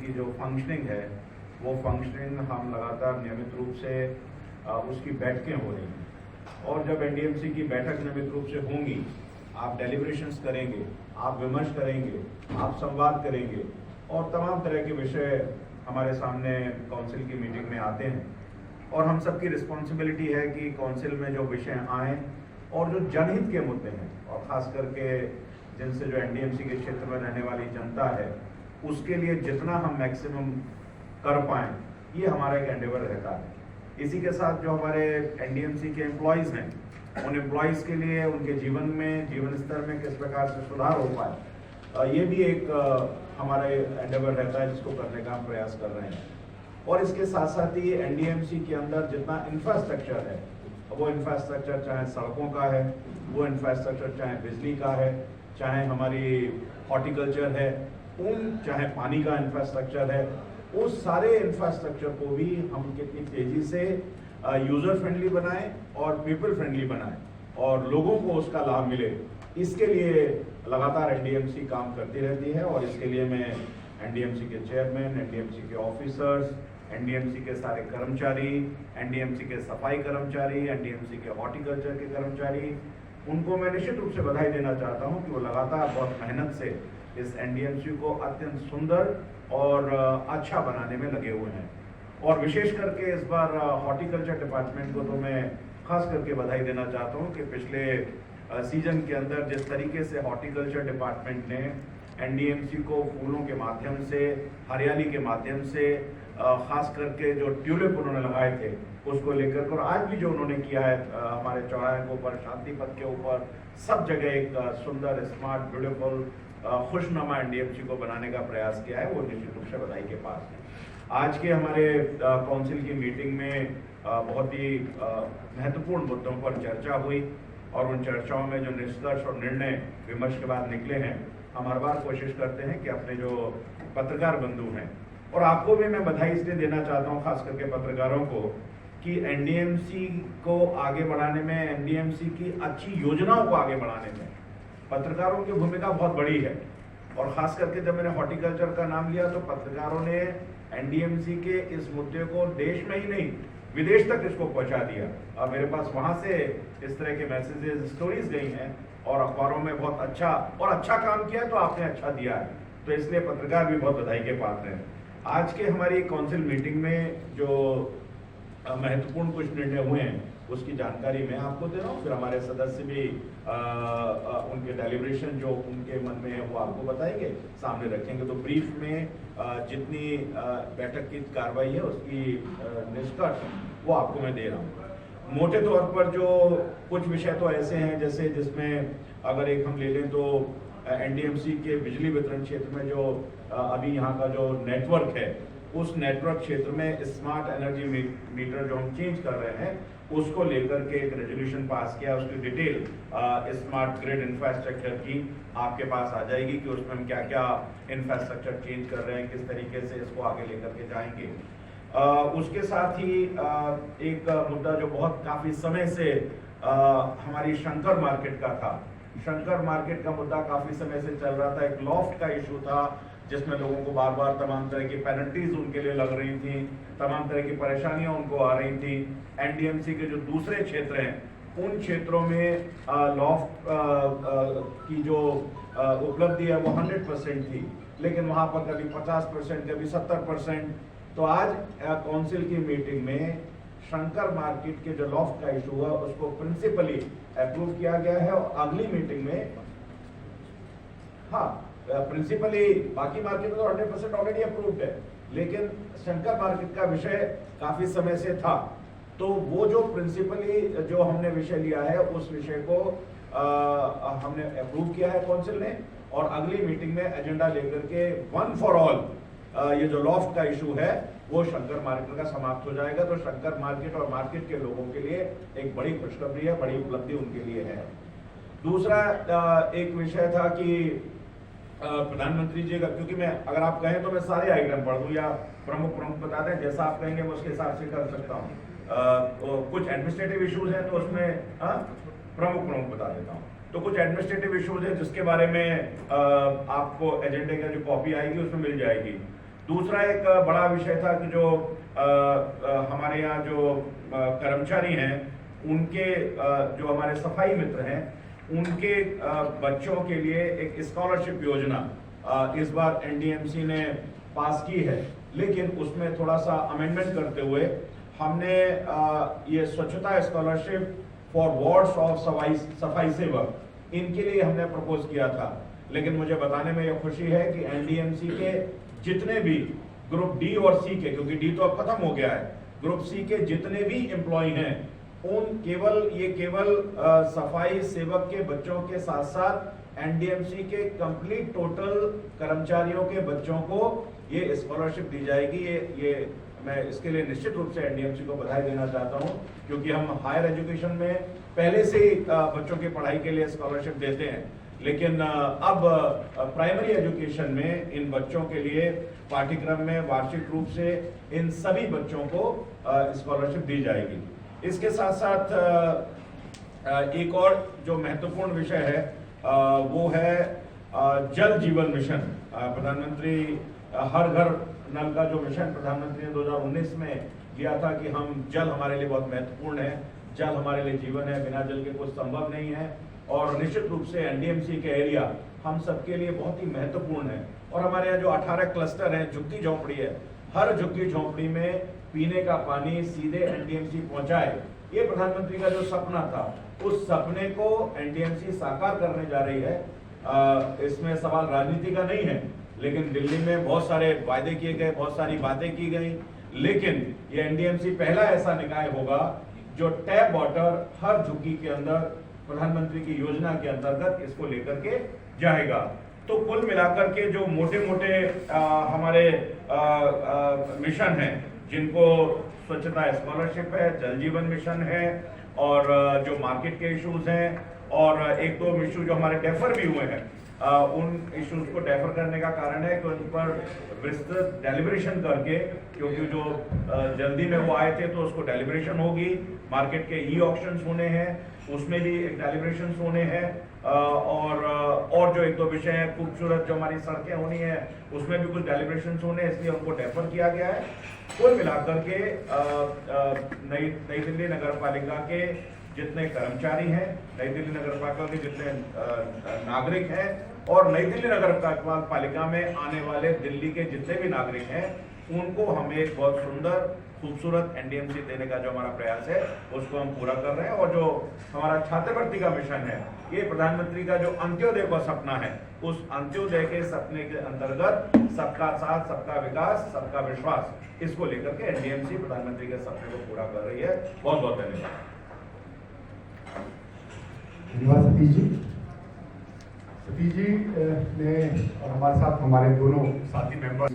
की जो फंक्शनिंग है वो फंक्शनिंग हम लगातार नियमित रूप से उसकी बैठकें हो रही हैं और जब एनडीएमसी की बैठक नियमित रूप से होंगी, आप डेलिब्रेशंस करेंगे, आप विमर्श करेंगे, आप संवाद करेंगे और तमाम तरह के विषय हमारे सामने काउंसिल की मीटिंग में आते हैं और हम सबकी रिस्पॉन्सिबिलिटी है कि काउंसिल में जो विषय आए और जो जनहित के मुद्दे हैं और ख़ास करके जिनसे जो एनडीएमसी के क्षेत्र में रहने वाली जनता है उसके लिए जितना हम मैक्सिमम कर पाएँ, ये हमारा एक एंडेवर रहता है। इसी के साथ जो हमारे एनडीएमसी के एम्प्लॉयज़ हैं, उन एम्प्लॉयज़ के लिए उनके जीवन स्तर में किस प्रकार से सुधार हो पाए, ये भी एक हमारा एंडेवर रहता है जिसको करने का हम प्रयास कर रहे हैं। और इसके साथ साथ ही एनडीएमसी के अंदर जितना इंफ्रास्ट्रक्चर है, वो इंफ्रास्ट्रक्चर चाहे सड़कों का है, वो इंफ्रास्ट्रक्चर चाहे बिजली का है, चाहे हमारी हॉर्टिकल्चर है, चाहे पानी का इंफ्रास्ट्रक्चर है, उस सारे इंफ्रास्ट्रक्चर को भी हम कितनी तेजी से यूजर फ्रेंडली बनाएं और पीपल फ्रेंडली बनाएं और लोगों को उसका लाभ मिले, इसके लिए लगातार एनडीएमसी काम करती रहती है। और इसके लिए मैं एनडीएमसी के चेयरमैन, एनडीएमसी के ऑफिसर्स, एनडीएमसी के सारे कर्मचारी, एनडीएमसी के सफाई कर्मचारी, एनडीएमसी के हॉर्टिकल्चर के कर्मचारी, उनको मैं निश्चित रूप से बधाई देना चाहता हूं कि वो लगातार बहुत मेहनत से इस एनडीएमसी को अत्यंत सुंदर और अच्छा बनाने में लगे हुए हैं। और विशेष करके इस बार हॉर्टिकल्चर डिपार्टमेंट को तो मैं खास करके बधाई देना चाहता हूं कि पिछले सीजन के अंदर जिस तरीके से हॉर्टिकल्चर डिपार्टमेंट ने एनडीएमसी को फूलों के माध्यम से, हरियाली के माध्यम से, खास करके जो ट्यूलिप उन्होंने लगाए थे उसको लेकर, और आज भी जो उन्होंने किया है हमारे चौराहे के ऊपर, शांति पथ के ऊपर, सब जगह एक सुंदर, स्मार्ट, ब्यूटीफुल, खुशनुमा एनडीएमसी को बनाने का प्रयास किया है, वो निश्चित रूप से बधाई के पास है। आज के हमारे काउंसिल की मीटिंग में बहुत ही महत्वपूर्ण मुद्दों पर चर्चा हुई और उन चर्चाओं में जो निष्कर्ष और निर्णय विमर्श के बाद निकले हैं, हम हर बार कोशिश करते हैं कि अपने जो पत्रकार बंधु हैं, और आपको भी मैं बधाई इसलिए देना चाहता हूं खास करके पत्रकारों को, कि एनडीएमसी को आगे बढ़ाने में, एनडीएमसी की अच्छी योजनाओं को आगे बढ़ाने में पत्रकारों की भूमिका बहुत बड़ी है। और खास करके जब मैंने हॉर्टिकल्चर का नाम लिया तो पत्रकारों ने एनडीएमसी के इस मुद्दे को देश में ही नहीं विदेश तक इसको पहुंचा दिया और मेरे पास वहां से इस तरह के मैसेजेस, स्टोरीज गई हैं और अखबारों में बहुत अच्छा काम किया है तो आपने अच्छा दिया है, तो इसलिए पत्रकार भी बहुत बधाई के पात्र हैं। आज के हमारी काउंसिल मीटिंग में जो महत्वपूर्ण कुछ निर्णय हुए हैं उसकी जानकारी मैं आपको दे रहा हूँ, फिर हमारे सदस्य भी उनके डेलिब्रेशन जो उनके मन में है वो आपको बताएंगे, सामने रखेंगे। तो ब्रीफ में जितनी बैठक की कार्रवाई है उसकी निष्कर्ष वो आपको मैं दे रहा हूँ। मोटे तौर पर जो कुछ विषय तो ऐसे हैं जैसे जिसमें अगर एक हम ले लें तो एनडीएमसी के बिजली वितरण क्षेत्र में जो अभी यहाँ का जो नेटवर्क है, उस नेटवर्क क्षेत्र में स्मार्ट एनर्जी मीटर जो हम चेंज कर रहे हैं उसको लेकर के एक रेजोल्यूशन पास किया, उसकी डिटेल स्मार्ट ग्रिड इंफ्रास्ट्रक्चर की आपके पास आ जाएगी कि उसमें हम क्या क्या इंफ्रास्ट्रक्चर चेंज कर रहे हैं, किस तरीके से इसको आगे लेकर के जाएंगे। उसके साथ ही एक मुद्दा जो बहुत काफी समय से हमारी शंकर मार्केट का था, शंकर मार्केट का मुद्दा काफी समय से चल रहा था, एक लॉफ्ट का इशू था जिसमें लोगों को बार बार तमाम तरह की पेनल्टीज उनके लिए लग रही थी, तमाम तरह की परेशानियां उनको आ रही थी। एनडीएमसी के जो दूसरे क्षेत्र हैं उन क्षेत्रों में लॉफ्ट की जो उपलब्धि है वो 100% थी, लेकिन वहां पर कभी 50%, कभी 70%। तो आज काउंसिल की मीटिंग में शंकर मार्केट के जो लॉफ्ट का इशू है उसको प्रिंसिपली अप्रूव किया गया है और अगली मीटिंग में, हाँ प्रिंसिपली बाकी मार्केट में तो 100% ऑलरेडी अप्रूव्ड है, लेकिन शंकर मार्केट का विषय काफी समय से था, तो वो जो प्रिंसिपली जो हमने विषय लिया है उस विषय को हमने अप्रूव किया है काउंसिल ने, और अगली मीटिंग में एजेंडा लेकर के वन फॉर ऑल ये जो लॉफ्ट का इशू है वो शंकर मार्केट का समाप्त हो जाएगा। तो शंकर मार्केट और मार्केट के लोगों के लिए एक बड़ी खुशखबरी है, बड़ी उपलब्धि उनके लिए है। दूसरा एक विषय था कि प्रधानमंत्री जी का, क्योंकि मैं अगर आप कहें तो मैं सारे आइटम पढ़ दूं या प्रमुख बता दें, जैसा आप कहेंगे मैं उसके हिसाब से कर सकता हूँ। कुछ एडमिनिस्ट्रेटिव इश्यूज हैं तो उसमें प्रमुख बता देता हूँ। तो कुछ एडमिनिस्ट्रेटिव इश्यूज हैं जिसके बारे में आपको एजेंडे का जो कॉपी आएगी उसमें मिल जाएगी। दूसरा एक बड़ा विषय था कि जो हमारे यहाँ जो कर्मचारी हैं उनके जो हमारे सफाई मित्र हैं उनके बच्चों के लिए एक स्कॉलरशिप योजना इस बार एनडीएमसी ने पास की है, लेकिन उसमें थोड़ा सा अमेंडमेंट करते हुए हमने ये स्वच्छता स्कॉलरशिप फॉर वार्ड्स ऑफ सफाई सेवक इनके लिए हमने प्रपोज किया था। लेकिन मुझे बताने में यह खुशी है कि एनडीएमसी के जितने भी ग्रुप डी और सी के, क्योंकि डी तो अब खत्म हो गया है, ग्रुप सी के जितने भी एम्प्लॉय हैं केवल सफाई सेवक के बच्चों के साथ साथ एनडीएमसी के कंप्लीट टोटल कर्मचारियों के बच्चों को ये स्कॉलरशिप दी जाएगी। ये मैं इसके लिए निश्चित रूप से एनडीएमसी को बधाई देना चाहता हूं, क्योंकि हम हायर एजुकेशन में पहले से ही बच्चों की पढ़ाई के लिए स्कॉलरशिप देते हैं, लेकिन अब प्राइमरी एजुकेशन में इन बच्चों के लिए पाठ्यक्रम में वार्षिक रूप से इन सभी बच्चों को स्कॉलरशिप दी जाएगी। इसके साथ साथ एक और जो महत्वपूर्ण विषय है वो है जल जीवन मिशन। प्रधानमंत्री हर घर नल का जो मिशन प्रधानमंत्री ने 2019 में दिया था कि हम जल हमारे लिए बहुत महत्वपूर्ण है, जल हमारे लिए जीवन है, बिना जल के कुछ संभव नहीं है। और निश्चित रूप से एनडीएमसी के एरिया हम सबके लिए बहुत ही महत्वपूर्ण है। और हमारे यहाँ जो 18 क्लस्टर हैं, झुग्गी झोंपड़ी है, हर झुग्गी झोंपड़ी में पीने का पानी सीधे एनडीएमसी पहुंचाए, ये प्रधानमंत्री का जो सपना था, उस सपने को एनडीएमसी साकार करने जा रही है। इसमें सवाल राजनीति का नहीं है, लेकिन दिल्ली में बहुत सारे वायदे किए गए, बहुत सारी बातें की गई, लेकिन ये एनडीएमसी पहला ऐसा निकाय होगा जो टैप वाटर हर झुग्गी के अंदर प्रधानमंत्री की योजना के अंतर्गत इसको लेकर के जाएगा। तो कुल मिलाकर के जो मोटे मोटे हमारे मिशन हैं, जिनको स्वच्छता स्कॉलरशिप है, जल जीवन मिशन है, और जो मार्केट के इश्यूज हैं, और एक दो इशू जो हमारे डेफर भी हुए हैं, उन इश्यूज को डेफर करने का कारण है कि उन पर विस्तृत डेलिब्रेशन करके, क्योंकि जो जल्दी में वो आए थे तो उसको डेलिब्रेशन होगी। मार्केट के ई ऑक्शंस होने हैं, उसमें भी एक डेलिब्रेशन होने हैं, और जो एक दो विषय है, खूबसूरत जो हमारी सड़कें होनी है उसमें भी कुछ डेलिब्रेशन होने हैं, इसलिए उनको डेफर किया गया है। कुल मिलाकर के नई दिल्ली नगर पालिका के जितने कर्मचारी हैं, नई दिल्ली नगर पालिका के जितने नागरिक हैं, और नई दिल्ली नगर पालिका में आने वाले दिल्ली के जितने भी नागरिक हैं, उनको हम एक बहुत सुंदर खूबसूरत एनडीएमसी देने का जो हमारा प्रयास है उसको हम पूरा कर रहे हैं। और जो हमारा छात्रवृत्ति का मिशन है, ये प्रधानमंत्री का जो अंत्योदय का सपना है, उस अंत्योदय के सपने के अंतर्गत सबका साथ, सबका विकास, सबका विश्वास, इसको लेकर के एनडीएमसी प्रधानमंत्री के सपने को पूरा कर रही है। बहुत बहुत धन्यवाद। धन्यवाद सतीश जी। सतीश जी ने और हमारे साथ हमारे दोनों साथी मेंबर